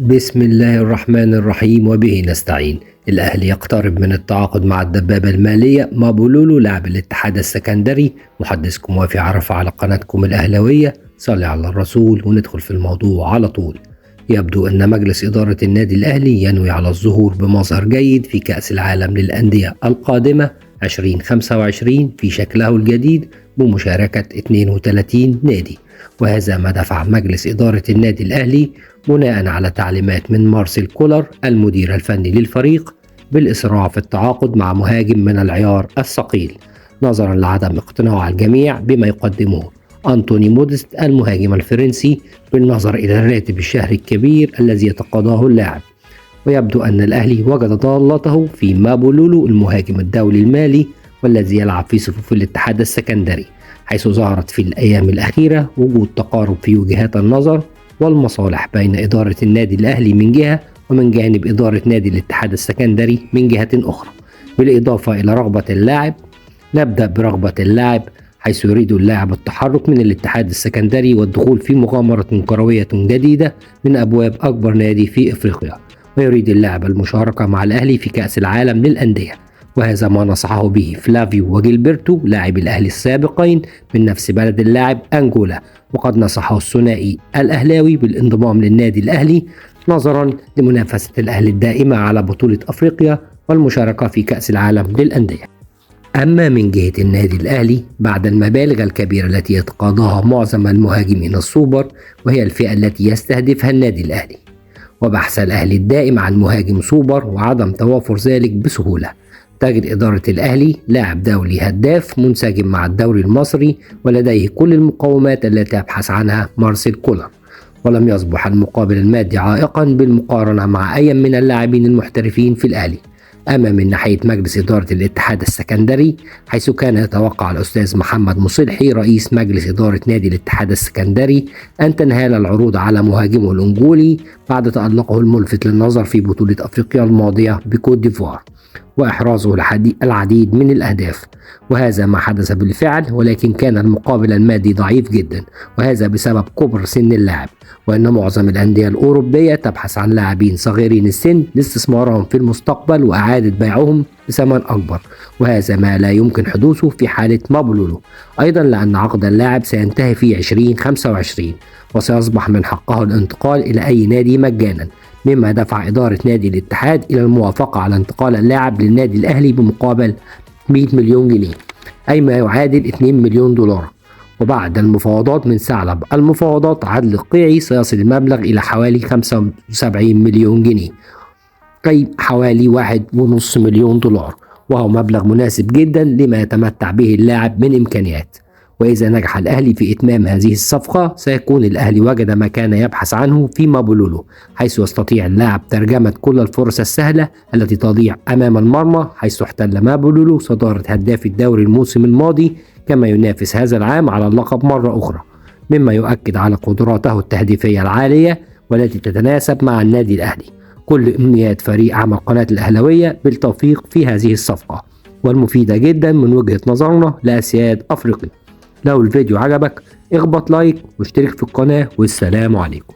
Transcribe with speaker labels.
Speaker 1: بسم الله الرحمن الرحيم وبه نستعين. الأهلي يقترب من التعاقد مع الدبابة المالية مابولولو لاعب الاتحاد السكندري. محدثكم وافي عرفة على قناتكم الأهلوية. صلي على الرسول وندخل في الموضوع على طول. يبدو أن مجلس إدارة النادي الأهلي ينوي على الظهور بمظهر جيد في كأس العالم للأندية القادمة 2025 في شكله الجديد بمشاركة 32 نادي، وهذا ما دفع مجلس إدارة النادي الأهلي بناء على تعليمات من مارسيل كولر المدير الفني للفريق بالإسراع في التعاقد مع مهاجم من العيار الثقيل، نظرا لعدم اقتناع الجميع بما يقدمه أنتوني موديست المهاجم الفرنسي بالنظر إلى الراتب الشهري الكبير الذي يتقاضاه اللاعب. ويبدو أن الأهلي وجد ضالته في مابولولو المهاجم الدولي المالي والذي يلعب في صفوف الاتحاد السكندري، حيث ظهرت في الأيام الأخيرة وجود تقارب في وجهات النظر والمصالح بين إدارة النادي الأهلي من جهة ومن جانب إدارة نادي الاتحاد السكندري من جهة أخرى، بالإضافة إلى رغبة اللاعب. نبدأ برغبة اللاعب، حيث يريد اللاعب التحرك من الاتحاد السكندري والدخول في مغامرة كروية جديدة من أبواب أكبر نادي في إفريقيا، ويريد اللاعب المشاركة مع الأهلي في كأس العالم للأندية، وهذا ما نصحه به فلافيو وجيلبرتو لاعب الأهلي السابقين من نفس بلد اللاعب أنجولا. وقد نصحه الثنائي الأهلاوي بالانضمام للنادي الأهلي نظرا لمنافسة الأهلي الدائمة على بطولة أفريقيا والمشاركة في كأس العالم للأندية. أما من جهة النادي الأهلي، بعد المبالغ الكبيرة التي يتقاضاها معظم المهاجمين السوبر وهي الفئة التي يستهدفها النادي الأهلي، وبحث الأهلي الدائم عن مهاجم سوبر وعدم توافر ذلك بسهولة، تجد إدارة الأهلي لاعب دولي هداف منسجم مع الدوري المصري ولديه كل المقومات التي يبحث عنها مارسيل كولر، ولم يصبح المقابل المادي عائقا بالمقارنة مع أي من اللاعبين المحترفين في الأهلي. أما من ناحية مجلس إدارة الاتحاد السكندري، حيث كان يتوقع الأستاذ محمد مصلحي رئيس مجلس إدارة نادي الاتحاد السكندري أن تنهال العروض على مهاجمه الأنجولي بعد تألقه الملفت للنظر في بطولة أفريقيا الماضية بكوت ديفوار وإحرازه العديد من الأهداف، وهذا ما حدث بالفعل، ولكن كان المقابل المادي ضعيف جدا، وهذا بسبب كبر سن اللاعب، وأن معظم الأندية الأوروبية تبحث عن لاعبين صغيرين السن لاستثمارهم في المستقبل وإعادة بيعهم بثمن أكبر، وهذا ما لا يمكن حدوثه في حالة مابولولو، أيضا لأن عقد اللاعب سينتهي في 2025 وسيصبح من حقه الانتقال إلى أي نادي مجانا، مما دفع إدارة نادي الاتحاد إلى الموافقة على انتقال اللاعب للنادي الأهلي بمقابل 100 مليون جنيه، أي ما يعادل 2 مليون دولار. وبعد المفاوضات من ثعلب المفاوضات عدل القيعي سيصل المبلغ إلى حوالي 75 مليون جنيه، أي حوالي 1.5 مليون دولار، وهو مبلغ مناسب جدا لما يتمتع به اللاعب من إمكانيات. وإذا نجح الأهلي في إتمام هذه الصفقة سيكون الأهلي وجد ما كان يبحث عنه في مابولولو، حيث يستطيع اللاعب ترجمة كل الفرص السهلة التي تضيع أمام المرمى، حيث احتل مابولولو صدارة هداف الدوري الموسم الماضي، كما ينافس هذا العام على اللقب مرة أخرى، مما يؤكد على قدراته التهديفية العالية والتي تتناسب مع النادي الأهلي. كل أمنيات فريق عمل قناة الأهلوية بالتوفيق في هذه الصفقة والمفيدة جدا من وجهة نظرنا لأسياد أفريقيا. لو الفيديو عجبك اخبط لايك واشترك في القناة، والسلام عليكم.